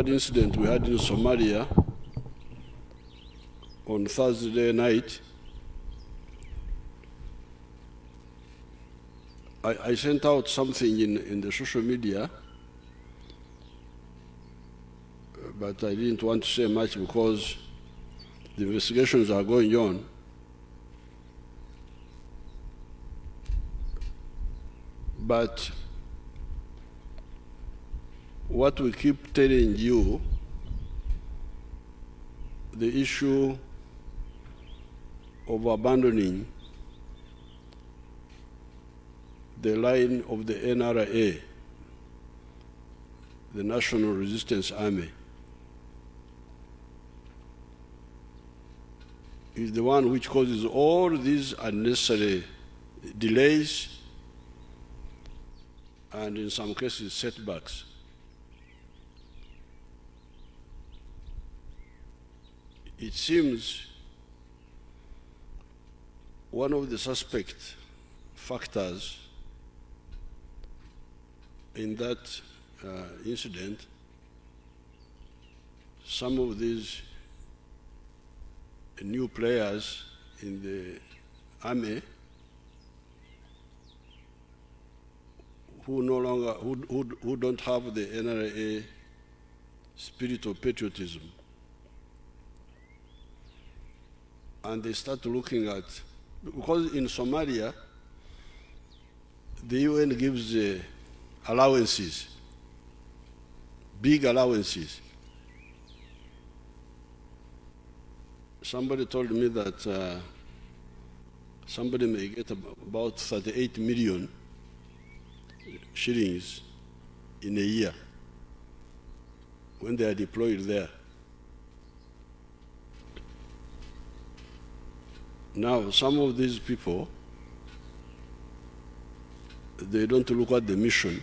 Incident we had in Somalia on Thursday night, I sent out something in the social media, but I didn't want to say much because the investigations are going on. But what we keep telling you, the issue of abandoning the line of the NRA, the National Resistance Army, is the one which causes all these unnecessary delays and in some cases setbacks. It seems one of the suspect factors in that incident, some of these new players in the army who don't have the NRA spirit of patriotism. And they start looking at, because in Somalia, the UN gives allowances, big allowances. Somebody told me that somebody may get about 38 million shillings in a year when they are deployed there. Now, some of these people, they don't look at the mission,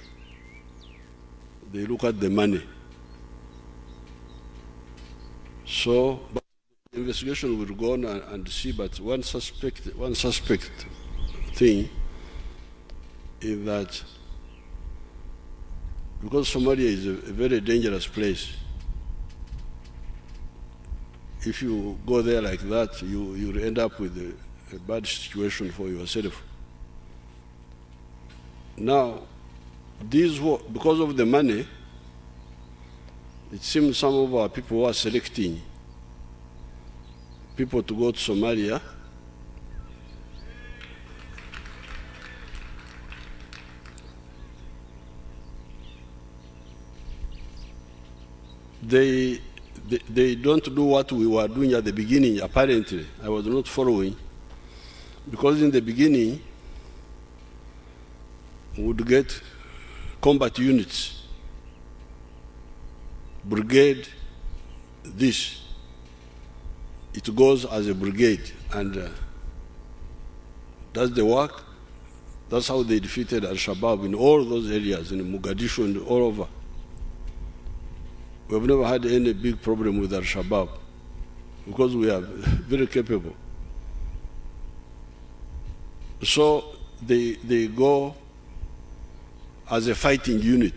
they look at the money. So, but the investigation will go on and see, but one suspect thing is that because Somalia is a very dangerous place, if you go there like that, you'll end up with a bad situation for yourself. Now, because of the money, it seems some of our people are selecting people to go to Somalia They don't do what we were doing at the beginning, apparently. I was not following. Because in the beginning, we would get combat units, brigade, this. It goes as a brigade, and that's the work. That's how they defeated Alshabab in all those areas, in Mogadishu and all over. We've never had any big problem with Alshabab because we are very capable. So they go as a fighting unit.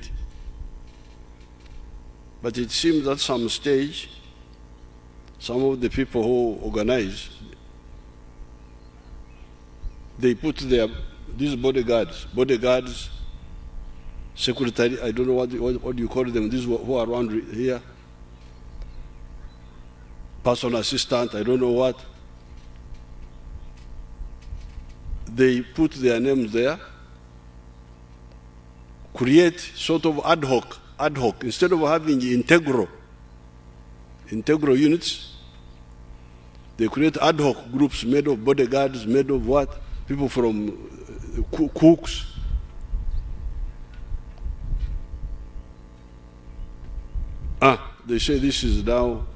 But it seems at some stage, some of the people who organize, they put these bodyguards, secretary, I don't know what do you call them, these who are around here, personal assistant, I don't know what. They put their names there, create sort of ad hoc, instead of having integral units, they create ad hoc groups made of bodyguards, made of what? People from cooks. They say this is now,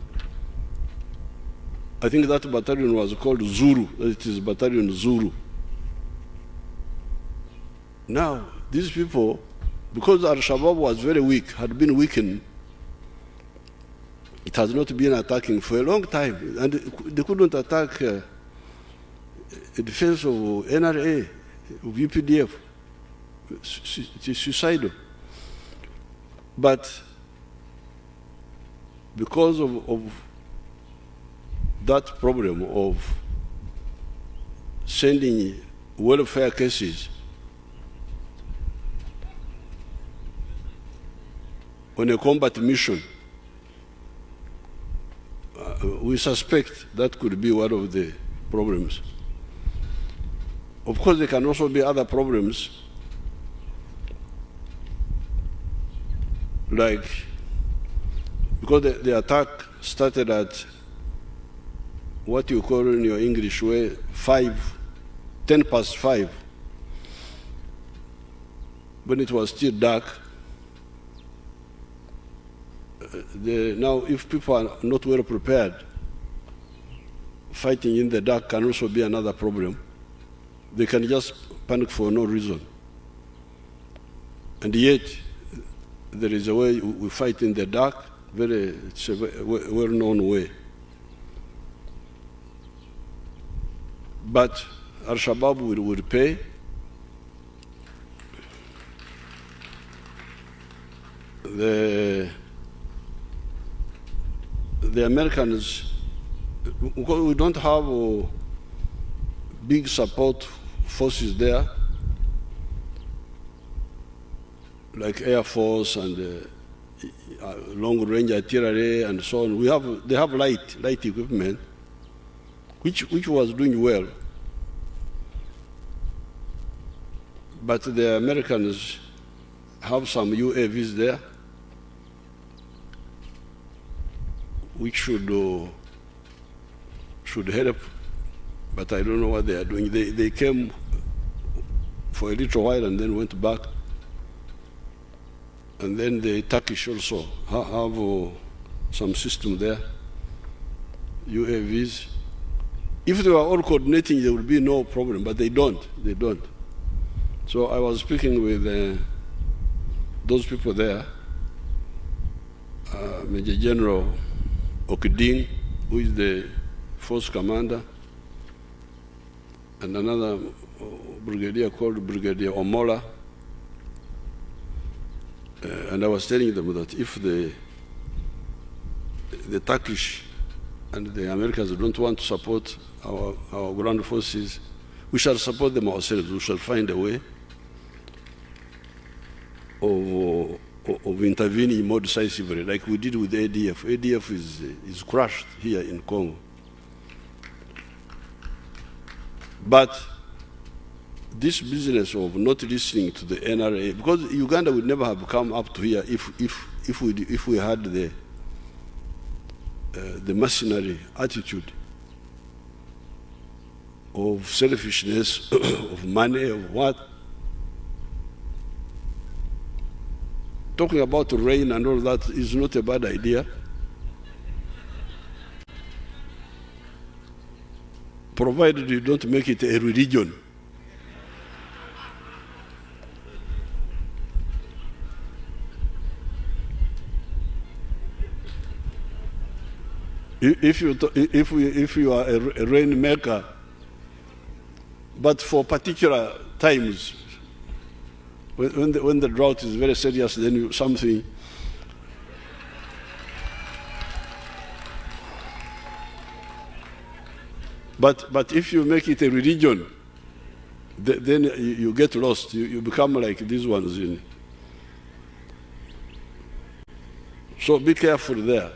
I think that battalion was called Zulu, it is Battalion Zulu. Now, these people, because Al-Shabaab was very weak, had been weakened, it has not been attacking for a long time, and they couldn't attack the defense of NRA, of UPDF. It is suicidal. But because of that problem of sending welfare cases on a combat mission, we suspect that could be one of the problems. Of course, there can also be other problems, like because the attack started at what you call in your English way 10 past 5, when it was still dark. Now, if people are not well prepared, fighting in the dark can also be another problem. They can just panic for no reason. And yet, there is a way we fight in the dark, it's a well-known way. But Alshabab will pay. The Americans, we don't have big support forces there, like Air Force and long-range artillery and so on. They have light equipment, which was doing well. But the Americans have some UAVs there, which should help, but I don't know what they are doing. They came for a little while and then went back. And then the Turkish also have some system there, UAVs. If they were all coordinating, there would be no problem, but they don't. So I was speaking with those people there, Major General Okuding, who is the force commander, and another brigadier called Brigadier Omola. And I was telling them that if the Turkish and the Americans don't want to support our ground forces, we shall support them ourselves. We shall find a way of intervening more decisively, like we did with ADF. ADF is crushed here in Congo. But this business of not listening to the NRA, because Uganda would never have come up to here if we had the mercenary attitude of selfishness, of money, of what. Talking about rain and all that is not a bad idea, provided you don't make it a religion. If you are a rainmaker, but for particular times, when the drought is very serious, then something. But if you make it a religion, then you get lost. You become like these ones. So be careful there.